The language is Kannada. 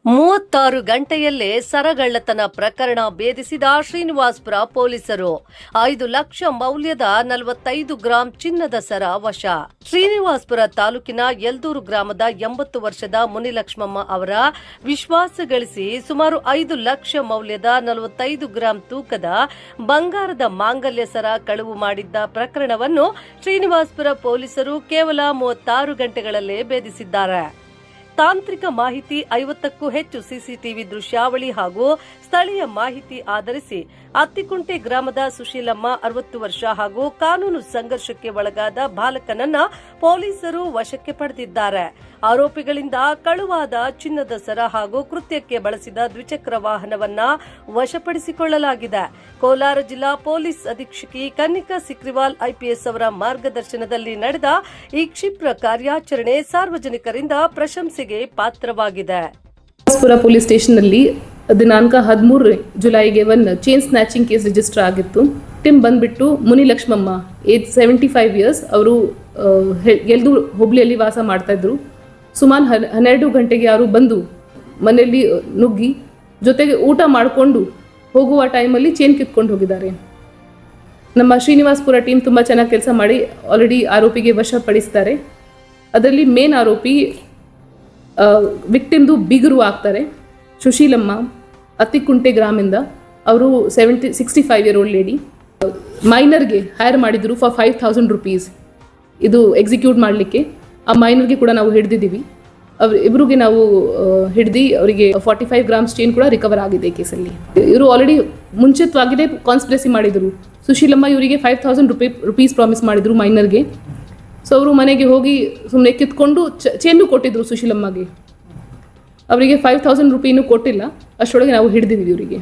36 ಗಂಟೆಯಲ್ಲೇ ಸರಗಳ್ಳತನ ಪ್ರಕರಣ ಭೇದಿಸಿದ ಶ್ರೀನಿವಾಸಪುರ ಪೊಲೀಸರು 5 ಲಕ್ಷ ಮೌಲ್ಯದ 45 ಗ್ರಾಂ ಚಿನ್ನದ ಸರ ವಶ. ಶ್ರೀನಿವಾಸಪುರ ತಾಲೂಕಿನ ಯಲ್ದೂರು ಗ್ರಾಮದ 80 ವರ್ಷದ ಮುನಿಲಕ್ಷ್ಮಮ್ಮ ಅವರ ವಿಶ್ವಾಸ ಗಳಿಸಿ ಸುಮಾರು 5 ಲಕ್ಷ ಮೌಲ್ಯದ 45 ಗ್ರಾಂ ತೂಕದ ಬಂಗಾರದ ಮಾಂಗಲ್ಯ ಸರ ಕಳವು ಮಾಡಿದ್ದ ಪ್ರಕರಣವನ್ನು ಶ್ರೀನಿವಾಸಪುರ ಪೊಲೀಸರು ಕೇವಲ 36 ಗಂಟೆಗಳಲ್ಲೇ ಭೇದಿಸಿದ್ದಾರೆ. ತಾಂತ್ರಿಕ ಮಾಹಿತಿ, 50ಕ್ಕೂ ಹೆಚ್ಚು ಸಿಸಿಟಿವಿ ದೃಶ್ಯಾವಳಿ ಹಾಗೂ ಸ್ಥಳೀಯ ಮಾಹಿತಿ ಆಧರಿಸಿ ಅತ್ತಿಕುಂಟೆ ಗ್ರಾಮದ ಸುಶೀಲಮ್ಮ 60 ವರ್ಷ ಹಾಗೂ ಕಾನೂನು ಸಂಘರ್ಷಕ್ಕೆ ಒಳಗಾದ ಬಾಲಕನನ್ನ ಪೊಲೀಸರು ವಶಕ್ಕೆ ಪಡೆದಿದ್ದಾರೆ. ಆರೋಪಿಗಳಿಂದ ಕಳುವಾದ ಚಿನ್ನದ ಸರ ಹಾಗೂ ಕೃತ್ಯಕ್ಕೆ ಬಳಸಿದ ದ್ವಿಚಕ್ರ ವಾಹನವನ್ನ ವಶಪಡಿಸಿಕೊಳ್ಳಲಾಗಿದೆ. ಕೋಲಾರ ಜಿಲ್ಲಾ ಪೊಲೀಸ್ ಅಧೀಕ್ಷಕಿ ಕನ್ನಿಕಾ ಸಿಕ್ರಿವಾಲ್ ಐಪಿಎಸ್ ಅವರ ಮಾರ್ಗದರ್ಶನದಲ್ಲಿ ನಡೆದ ಈ ಕ್ಷಿಪ್ರ ಕಾರ್ಯಾಚರಣೆ ಸಾರ್ವಜನಿಕರಿಂದ ಪ್ರಶಂಸೆಗೆ ಪಾತ್ರವಾಗಿದೆ. ಪೊಲೀಸ್ ಸ್ಟೇಷನ್ನಲ್ಲಿ ದಿನಾಂಕ 13 ಜುಲೈಗೆ ಒಂದು ಚೈನ್ ಸ್ನ್ಯಾಚಿಂಗ್ ಕೇಸ್ ರಿಜಿಸ್ಟರ್ ಆಗಿತ್ತು. ಟಿಮ್ ಬಂದ್ಬಿಟ್ಟು ಮುನಿಲಕ್ಷ್ಮಮ್ಮ, ಏಜ್ 75 ಇಯರ್ಸ್. ಅವರು ಯಲ್ದೂರು ಹುಬ್ಳಿಯಲ್ಲಿ ವಾಸ ಮಾಡ್ತಾ ಇದ್ರು. ಸುಮಾರು 12 ಗಂಟೆಗೆ ಯಾರು ಬಂದು ಮನೆಯಲ್ಲಿ ನುಗ್ಗಿ ಜೊತೆಗೆ ಊಟ ಮಾಡಿಕೊಂಡು ಹೋಗುವ ಟೈಮಲ್ಲಿ ಚೈನ್ ಕಿತ್ಕೊಂಡು ಹೋಗಿದ್ದಾರೆ. ನಮ್ಮ ಶ್ರೀನಿವಾಸಪುರ ಟೀಮ್ ತುಂಬ ಚೆನ್ನಾಗಿ ಕೆಲಸ ಮಾಡಿ ಆಲ್ರೆಡಿ ಆರೋಪಿಗೆ ವಶಪಡಿಸ್ತಾರೆ. ಅದರಲ್ಲಿ ಮೇನ್ ಆರೋಪಿ ವಿಕ್ಟಿಮ್ದು ಬಿಗರು ಆಗ್ತಾರೆ. ಸುಶೀಲಮ್ಮ, ಅತ್ತಿಕುಂಟೆ ಗ್ರಾಮಿಂದ. ಅವರು 65 ಇಯರ್ ಓಲ್ಡ್ ಲೇಡಿ. ಮೈನರ್ಗೆ ಹೈರ್ ಮಾಡಿದ್ರು ಫಾರ್ 5,000 rupees ಇದು ಎಕ್ಸಿಕ್ಯೂಟ್ ಮಾಡಲಿಕ್ಕೆ. ಆ ಮೈನರ್ಗೆ ಕೂಡ ನಾವು ಹಿಡಿದಿದ್ದೀವಿ. ಇಬ್ಬರಿಗೆ ನಾವು ಹಿಡಿದು ಅವರಿಗೆ 45 ಗ್ರಾಮ್ಸ್ ಚೈನ್ ಕೂಡ ರಿಕವರ್ ಆಗಿದೆ ಕೇಸಲ್ಲಿ. ಇವರು ಆಲ್ರೆಡಿ ಮುಂಚಿತವಾಗಿದೆ ಕಾನ್ಸ್ಪಿರಸಿ ಮಾಡಿದರು. ಸುಶೀಲಮ್ಮ ಇವರಿಗೆ 5,000 rupees ಪ್ರಾಮಿಸ್ ಮಾಡಿದರು ಮೈನರ್ಗೆ. ಸೊ ಅವರು ಮನೆಗೆ ಹೋಗಿ ಸುಮ್ಮನೆ ಕಿತ್ಕೊಂಡು ಚೈನು ಕೊಟ್ಟಿದ್ರು ಸುಶೀಲಮ್ಮಗೆ. ಅವರಿಗೆ 5,000 ರೂಪಾಯಿನೂ ಕೊಟ್ಟಿಲ್ಲ. ಅಷ್ಟರೊಳಗೆ ನಾವು ಹಿಡಿದಿದ್ದೀವಿ ಇವರಿಗೆ.